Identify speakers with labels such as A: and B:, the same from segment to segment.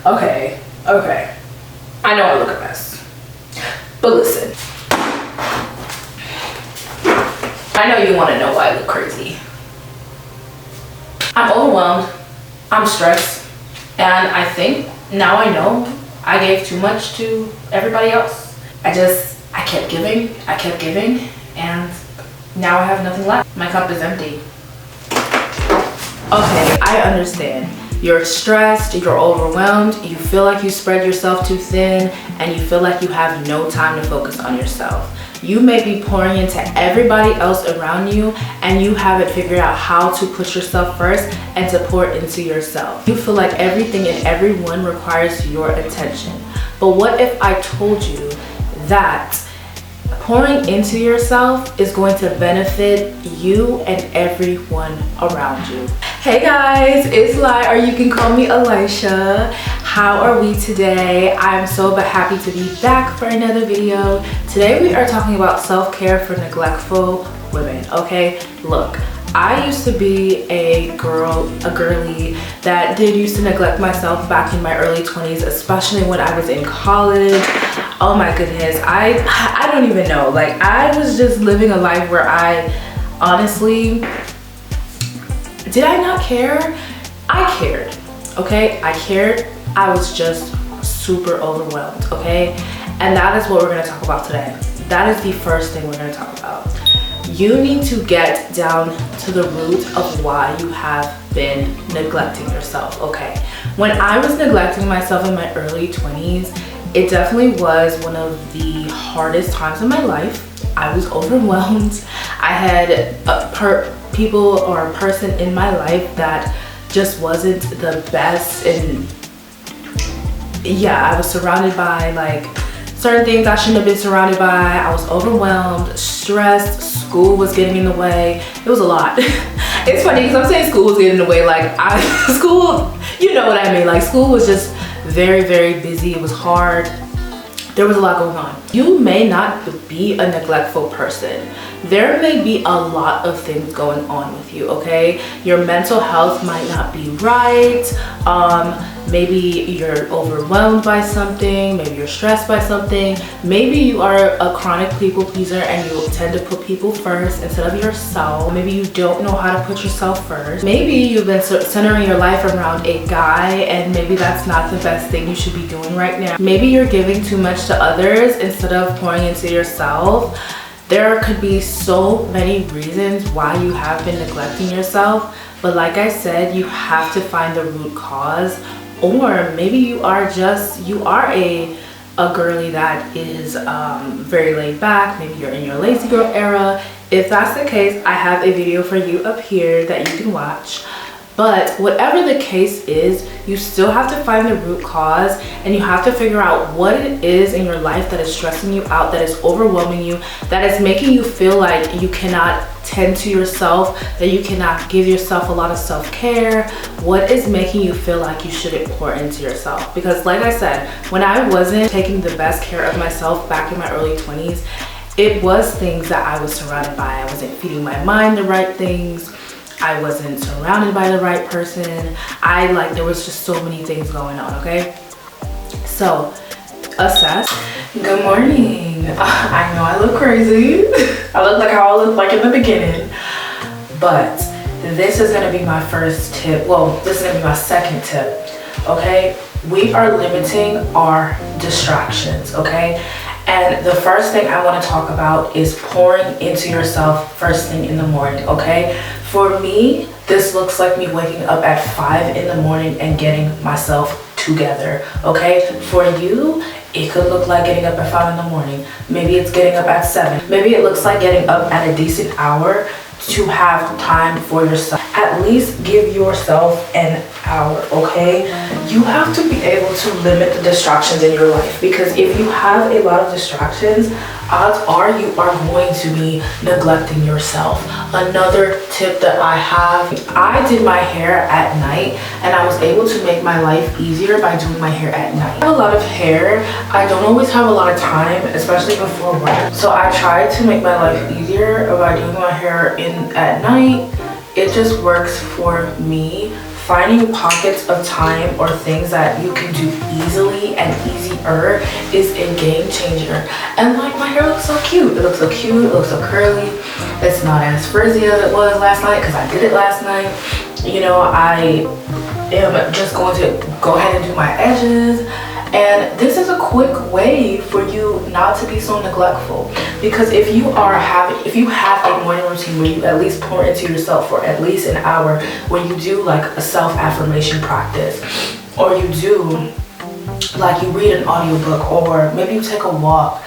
A: Okay. I know I look a mess. But listen. I know you want to know why I look crazy. I'm overwhelmed. I'm stressed. And I think now I know I gave too much to everybody else. I kept giving, and now I have nothing left. My cup is empty. Okay, I understand. You're stressed, you're overwhelmed, you feel like you spread yourself too thin, and you feel like you have no time to focus on yourself. You may be pouring into everybody else around you, and you haven't figured out how to put yourself first and to pour into yourself. You feel like everything and everyone requires your attention. But what if I told you that pouring into yourself is going to benefit you and everyone around you? Hey guys, it's Lai, or you can call me Aliesha. How are we today? I'm so happy to be back for another video. Today we are talking about self-care for neglectful women, okay? Look, I used to be a girly that used to neglect myself back in my early 20s, especially when I was in college. Oh my goodness, I don't even know. Like, I was just living a life where I honestly, did I not care? I cared, okay? I cared. I was just super overwhelmed, okay? And that is what we're gonna talk about today. That is the first thing we're gonna talk about. You need to get down to the root of why you have been neglecting yourself, okay? When I was neglecting myself in my early 20s, it definitely was one of the hardest times in my life. I was overwhelmed. I had a person in my life that just wasn't the best, and yeah, I was surrounded by like certain things I shouldn't have been surrounded by. I was overwhelmed, stressed, school was getting in the way. It was a lot. It's funny because I'm saying school was getting in the way, like school, you know what I mean, like school was just very, very busy. It was hard. There was a lot going on. You may not be a neglectful person. There may be a lot of things going on with you, okay? Your mental health might not be right. Maybe you're overwhelmed by something. Maybe you're stressed by something. Maybe you are a chronic people pleaser and you tend to put people first instead of yourself. Maybe you don't know how to put yourself first. Maybe you've been centering your life around a guy, and maybe that's not the best thing you should be doing right now. Maybe you're giving too much to others instead of pouring into yourself. There could be so many reasons why you have been neglecting yourself, but like I said, you have to find the root cause. Or maybe you are a girly that is very laid back. Maybe you're in your lazy girl era. If that's the case, I have a video for you up here that you can watch. But whatever the case is, you still have to find the root cause, and you have to figure out what it is in your life that is stressing you out, that is overwhelming you, that is making you feel like you cannot tend to yourself, that you cannot give yourself a lot of self-care. What is making you feel like you shouldn't pour into yourself? Because like I said, when I wasn't taking the best care of myself back in my early 20s, it was things that I was surrounded by. I wasn't feeding my mind the right things. I wasn't surrounded by the right person. There was just so many things going on, okay? So, assess. Good morning. I know I look crazy. I look like how I looked like in the beginning. But this is gonna be my first tip. Well, this is gonna be my second tip, okay? We are limiting our distractions, okay? And the first thing I want to talk about is pouring into yourself first thing in the morning, okay? For me, this looks like me waking up at 5 in the morning and getting myself together, okay? For you, it could look like getting up at 5 in the morning. Maybe it's getting up at 7. Maybe it looks like getting up at a decent hour to have time for yourself. At least give yourself an hour, okay? You have to be able to limit the distractions in your life, because if you have a lot of distractions, odds are you are going to be neglecting yourself. Another tip that I have, I did my hair at night, and I was able to make my life easier by doing my hair at night. I have a lot of hair. I don't always have a lot of time, especially before work. So I tried to make my life easier by doing my hair at night. It just works for me finding pockets of time or things that you can do easily and easier is a game changer. And like, my hair looks so cute. It looks so cute, it looks so curly. It's not as frizzy as it was last night because I did it last night. You know, I am just going to go ahead and do my edges. And this is a quick way for you not to be so neglectful, because if you have a morning routine where you at least pour into yourself for at least an hour, where you do like a self-affirmation practice, or you do like you read an audiobook, or maybe you take a walk,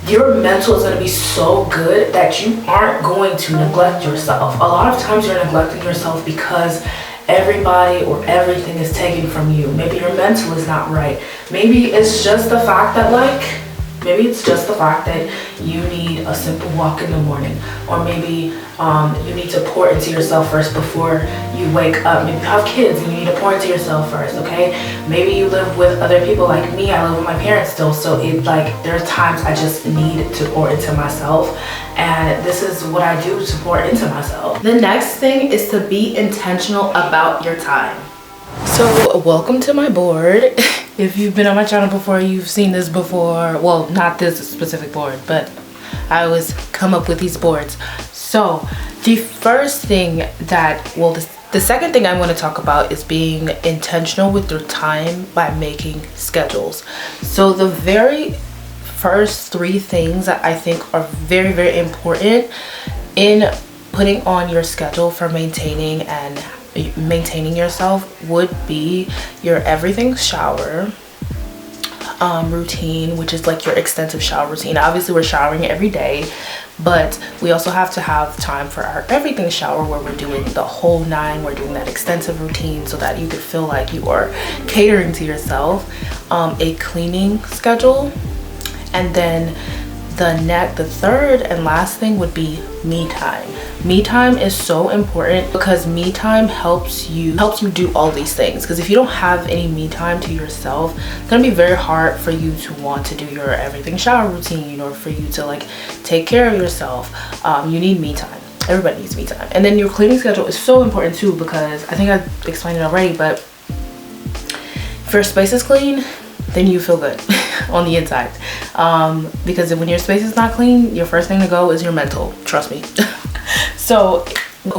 A: your mental is going to be so good that you aren't going to neglect yourself. A lot of times you're neglecting yourself because everybody or everything is taken from you. Maybe your mental is not right. Maybe it's just the fact that you need a simple walk in the morning, or maybe you need to pour into yourself first before you wake up. Maybe you have kids and you need to pour into yourself first, okay? Maybe you live with other people like me. I live with my parents still, so there's times I just need to pour into myself, and this is what I do to pour into myself. The next thing is to be intentional about your time. So welcome to my board. If you've been on my channel before, you've seen this before. Well, not this specific board, but I always come up with these boards. So the first thing the second thing I want to talk about is being intentional with your time by making schedules. So the very first three things that I think are very, very important in putting on your schedule for maintaining yourself would be your everything shower routine, which is like your extensive shower routine. Obviously we're showering every day, but we also have to have time for our everything shower where we're doing the whole nine. We're doing that extensive routine so that you could feel like you are catering to yourself. A cleaning schedule, and then the third and last thing would be me time. Me time is so important because me time helps you do all these things. Because if you don't have any me time to yourself, it's gonna be very hard for you to want to do your everything shower routine, or for you to like take care of yourself. You need me time. Everybody needs me time. And then your cleaning schedule is so important too, because I think I explained it already, but if your space is clean, then you feel good on the inside. Because when your space is not clean, your first thing to go is your mental, trust me. So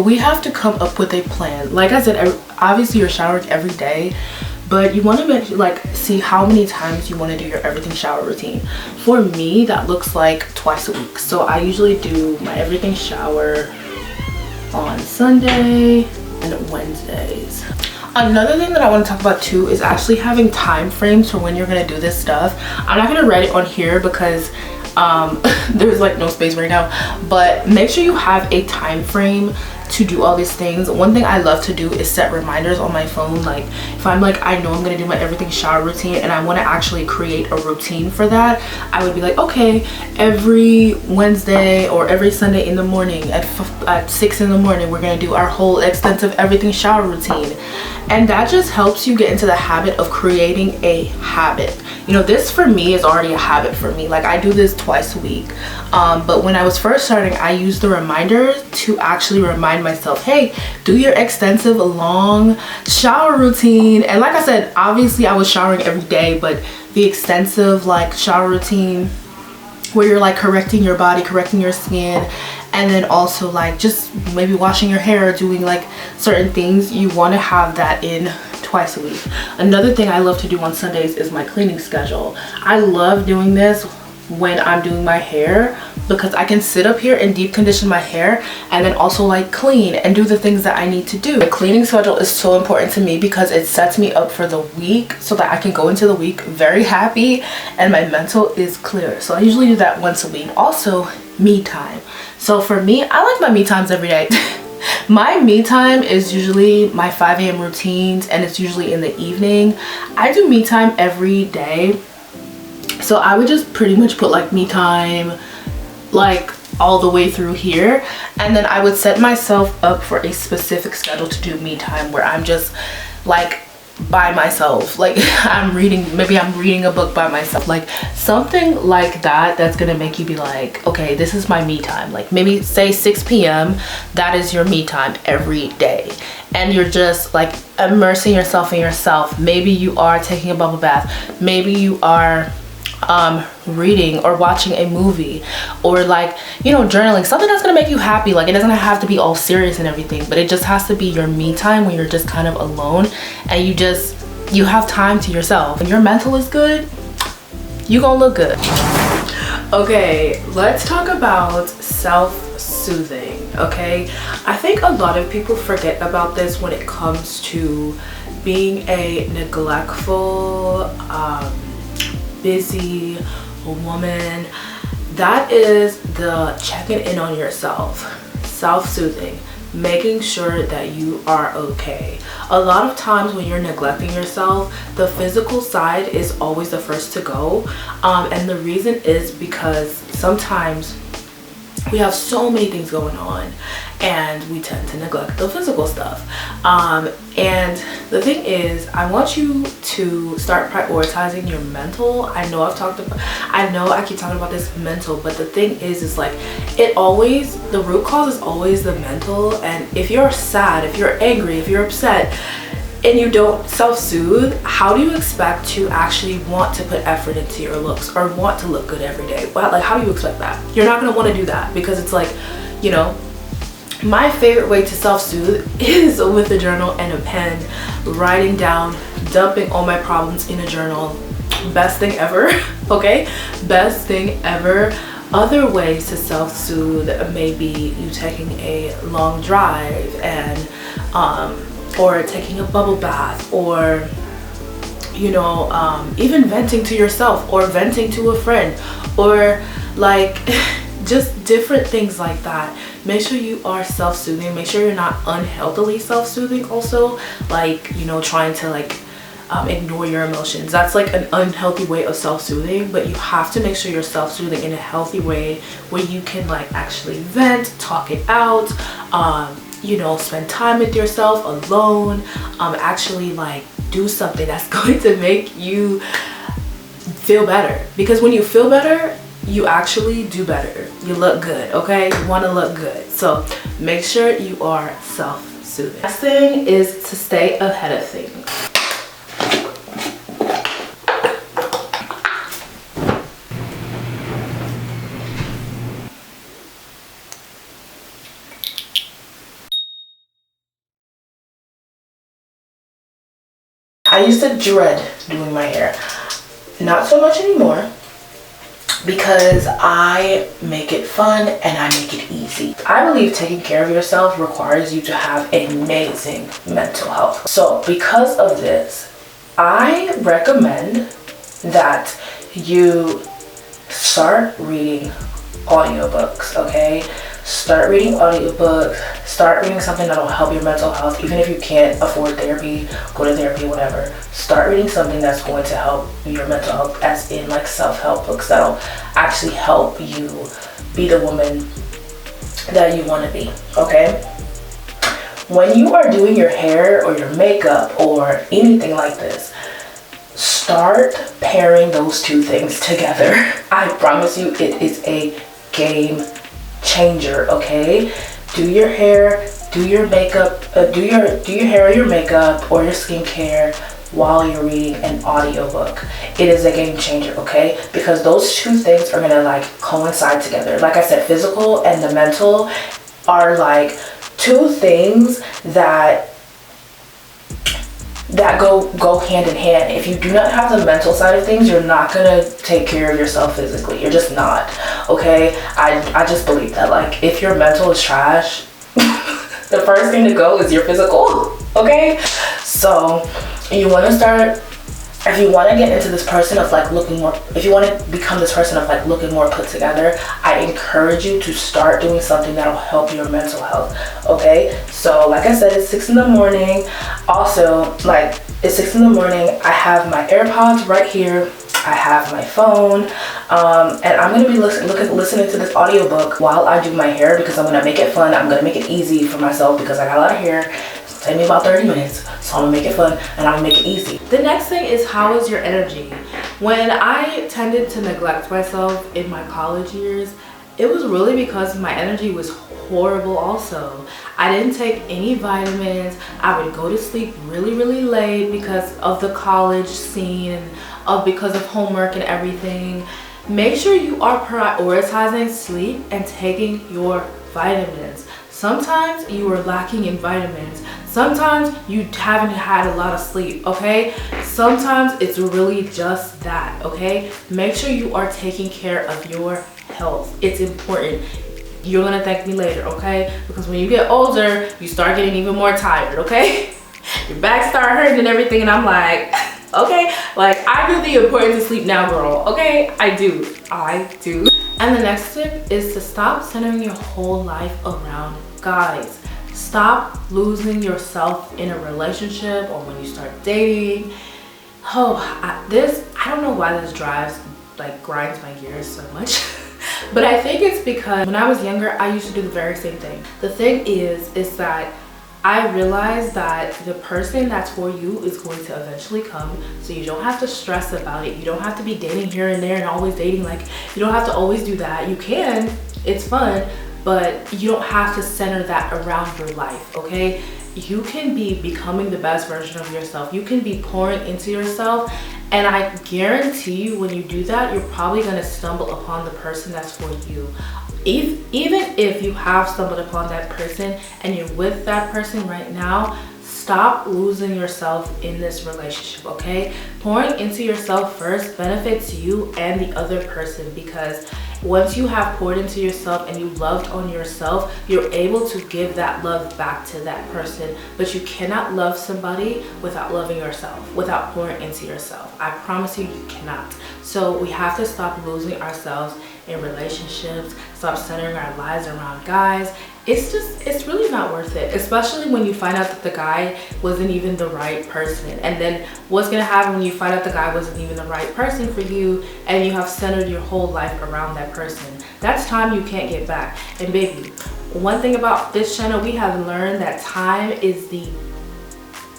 A: we have to come up with a plan. Like I said, obviously you're showering every day, but you want to see how many times you want to do your everything shower routine. For me, that looks like twice a week. So I usually do my everything shower on Sunday and Wednesdays. Another thing that I want to talk about too is actually having time frames for when you're going to do this stuff. I'm not going to write it on here because there's like no space right now, but make sure you have a time frame to do all these things. One thing I love to do is set reminders on my phone. Like if I'm like, I know I'm gonna do my everything shower routine and I want to actually create a routine for that, I would be like, okay, every Wednesday or every Sunday in the morning at 6 in the morning, we're gonna do our whole extensive everything shower routine. And that just helps you get into the habit of creating a habit. You know, this for me is already a habit for me. Like I do this twice a week. But when I was first starting, I used the reminders to actually remind myself, hey, do your extensive long shower routine. And like I said, obviously I was showering every day, but the extensive like shower routine where you're like correcting your body, correcting your skin, and then also like just maybe washing your hair, doing like certain things, you want to have that in twice a week. Another thing I love to do on Sundays is my cleaning schedule. I love doing this when I'm doing my hair because I can sit up here and deep condition my hair and then also like clean and do the things that I need to do. The cleaning schedule is so important to me because it sets me up for the week so that I can go into the week very happy and my mental is clear. So I usually do that once a week. Also, me time. So for me, I like my me times every day. My me time is usually my 5 a.m. routines and it's usually in the evening. I do me time every day. So I would just pretty much put like me time like all the way through here, and then I would set myself up for a specific schedule to do me time where I'm just like by myself, like maybe I'm reading a book by myself, like something like that, that's gonna make you be like, okay, this is my me time. Like maybe say 6 p.m. that is your me time every day, and you're just like immersing yourself in yourself. Maybe you are taking a bubble bath, maybe you are reading or watching a movie, or like, you know, journaling, something that's gonna make you happy. Like it doesn't have to be all serious and everything, but it just has to be your me time when you're just kind of alone and you have time to yourself. When your mental is good, you gonna look good. Okay, let's talk about self-soothing. Okay, I think a lot of people forget about this when it comes to being a neglectful, busy woman. That is the checking in on yourself, self-soothing, making sure that you are okay. A lot of times when you're neglecting yourself, the physical side is always the first to go, and the reason is because sometimes we have so many things going on and we tend to neglect the physical stuff. And the thing is, I want you to start prioritizing your mental. I know I keep talking about this mental, but the thing is like the root cause is always the mental. And if you're sad, if you're angry, if you're upset, and you don't self-soothe, how do you expect to actually want to put effort into your looks or want to look good every day? Well, like, how do you expect that? You're not gonna want to do that, because it's like, you know, my favorite way to self-soothe is with a journal and a pen, writing down, dumping all my problems in a journal. Best thing ever. Okay, best thing ever. Other ways to self-soothe may be you taking a long drive and or taking a bubble bath, or, you know, even venting to yourself or venting to a friend, or like just different things like that. Make sure you are self-soothing. Make sure you're not unhealthily self-soothing also, like, you know, trying to like ignore your emotions. That's like an unhealthy way of self-soothing, but you have to make sure you're self-soothing in a healthy way where you can like actually vent, talk it out, you know, spend time with yourself alone, actually like do something that's going to make you feel better. Because when you feel better, you actually do better. You look good, okay? You want to look good. So make sure you are self-soothing. Next thing is to stay ahead of things. I used to dread doing my hair. Not so much anymore, because I make it fun and I make it easy. I believe taking care of yourself requires you to have amazing mental health. So because of this, I recommend that you start reading audiobooks, okay? Start reading audiobooks, start reading something that'll help your mental health. Even if you can't afford therapy, go to therapy, whatever. Start reading something that's going to help your mental health, as in like self-help books that'll actually help you be the woman that you want to be, okay? When you are doing your hair or your makeup or anything like this, start pairing those two things together. I promise you, it is a game changer, okay? Do your hair, do your makeup, do your hair or your makeup or your skincare while you're reading an audiobook. It is a game changer, okay? Because those two things are gonna like coincide together. Like I said, physical and the mental are like two things that go hand in hand. If you do not have the mental side of things, you're not gonna take care of yourself physically. You're just not, okay? I just believe that, like, if your mental is trash, the first thing to go is your physical, okay? So you want to start, if you want to get into this person of like looking more, if you want to become this person of like looking more put together, I encourage you to start doing something that'll help your mental health, okay? So like I said, it's 6 in the morning. Also, like, it's 6 in the morning. I have my AirPods right here. I have my phone, and I'm going to be listening to this audiobook while I do my hair, because I'm going to make it fun. I'm going to make it easy for myself because I got a lot of hair. Take me about 30 minutes, so I'm gonna make it fun and I'm gonna make it easy. The next thing is, how is your energy? When I tended to neglect myself in my college years, it was really because my energy was horrible also. I didn't take any vitamins. I would go to sleep really late because of the college scene and because of homework and everything. Make sure you are prioritizing sleep and taking your vitamins. Sometimes you are lacking in vitamins. Sometimes you haven't had a lot of sleep, okay? Sometimes it's really just that, okay? Make sure you are taking care of your health. It's important. You're gonna thank me later, okay? Because when you get older, you start getting even more tired, okay? Your back start hurting and everything, and I'm like, okay? Like, I do the importance of sleep now, girl, okay? I do. And the next tip is to stop centering your whole life around guys. Stop losing yourself in a relationship or when you start dating. I don't know why this grinds my gears so much. But I think it's because when I was younger, I used to do the very same thing. The thing is that I realized that the person that's for you is going to eventually come, so you don't have to stress about it. You don't have to be dating here and there and always dating. Like, you don't have to always do that. You can, it's fun, but you don't have to center that around your life, okay? You can be becoming the best version of yourself. You can be pouring into yourself, and I guarantee you when you do that, you're probably gonna stumble upon the person that's for you. Even if you have stumbled upon that person and you're with that person right now, stop losing yourself in this relationship, okay? Pouring into yourself first benefits you and the other person, because once you have poured into yourself and you loved on yourself, you're able to give that love back to that person. But you cannot love somebody without loving yourself, without pouring into yourself. I promise you, you cannot. So we have to stop losing ourselves in relationships, stop centering our lives around guys. It's really not worth it, especially when you find out that the guy wasn't even the right person. And then what's gonna happen when you find out the guy wasn't even the right person for you and you have centered your whole life around that person? That's time you can't get back. And baby, one thing about this channel, we have learned that time is the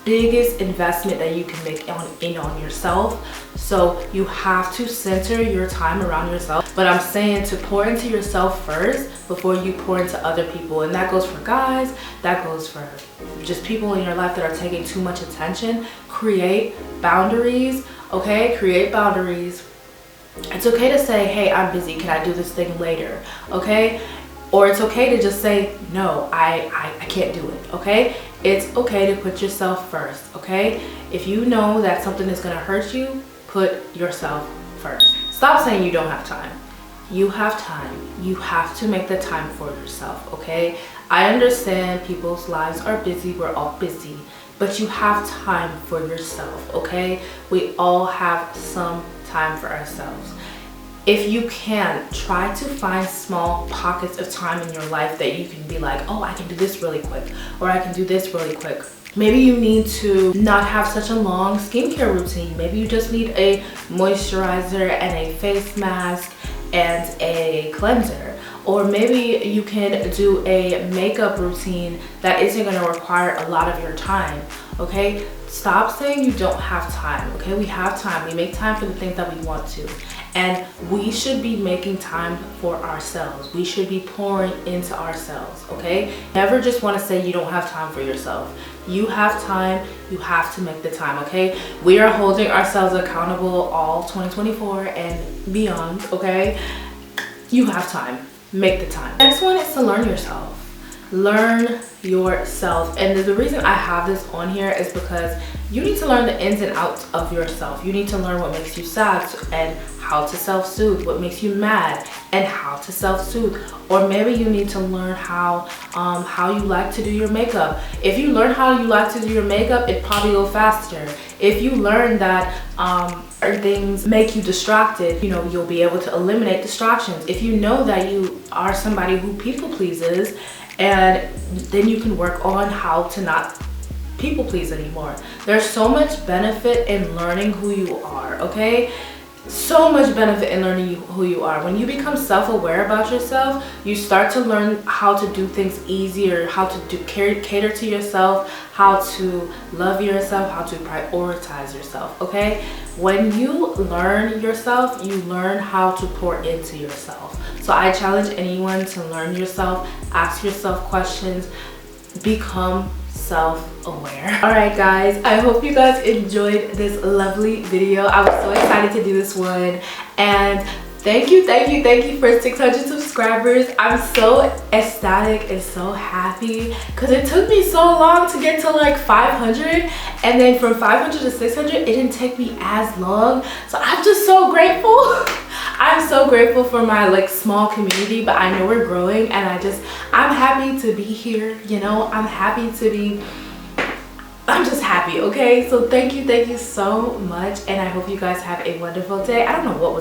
A: biggest investment that you can make on yourself. So you have to center your time around yourself. But I'm saying to pour into yourself first before you pour into other people. And that goes for guys, that goes for just people in your life that are taking too much attention. Create boundaries, okay? Create boundaries. It's okay to say, hey, I'm busy, can I do this thing later, okay? Or it's okay to just say, no, I can't do it, okay? It's okay to put yourself first, okay? If you know that something is gonna hurt you, put yourself first. Stop saying you don't have time. You have time. You have to make the time for yourself, okay? I understand people's lives are busy, we're all busy, but you have time for yourself, okay? We all have some time for ourselves. If you can, try to find small pockets of time in your life that you can be like, oh, I can do this really quick, or I can do this really quick. Maybe you need to not have such a long skincare routine. Maybe you just need a moisturizer and a face mask and a cleanser. Or maybe you can do a makeup routine that isn't gonna require a lot of your time, okay? Stop saying you don't have time, okay? We have time. We make time for the things that we want to. And we should be making time for ourselves. We should be pouring into ourselves, okay? Never just want to say you don't have time for yourself. You have time, you have to make the time, okay? We are holding ourselves accountable all 2024 and beyond, okay? You have time, make the time. Next one is to learn yourself. Learn yourself. And the reason I have this on here is because you need to learn the ins and outs of yourself. You need to learn what makes you sad and how to self-soothe, what makes you mad and how to self-soothe. Or maybe you need to learn how you like to do your makeup. If you learn how you like to do your makeup, it probably go faster. If you learn that certain things make you distracted, you know, you'll be able to eliminate distractions. If you know that you are somebody who people pleases, and then you can work on how to not people please anymore. There's so much benefit in learning who you are, okay? so much benefit in learning who you are. When you become self-aware about yourself, you start to learn how to do things easier, how to cater to yourself, how to love yourself, how to prioritize yourself, okay? When you learn yourself, you learn how to pour into yourself. So I challenge anyone to learn yourself, ask yourself questions, become self-aware. All right guys, I hope you guys enjoyed this lovely video. I was so excited to do this one, and thank you for 600 subscribers. I'm so ecstatic and so happy because it took me so long to get to like 500, and then from 500 to 600 it didn't take me as long. So I'm just so grateful. I'm so grateful for my like small community, but I know we're growing, and I'm happy to be here, you know. I'm just happy, okay? So thank you so much, and I hope you guys have a wonderful day. I don't know what was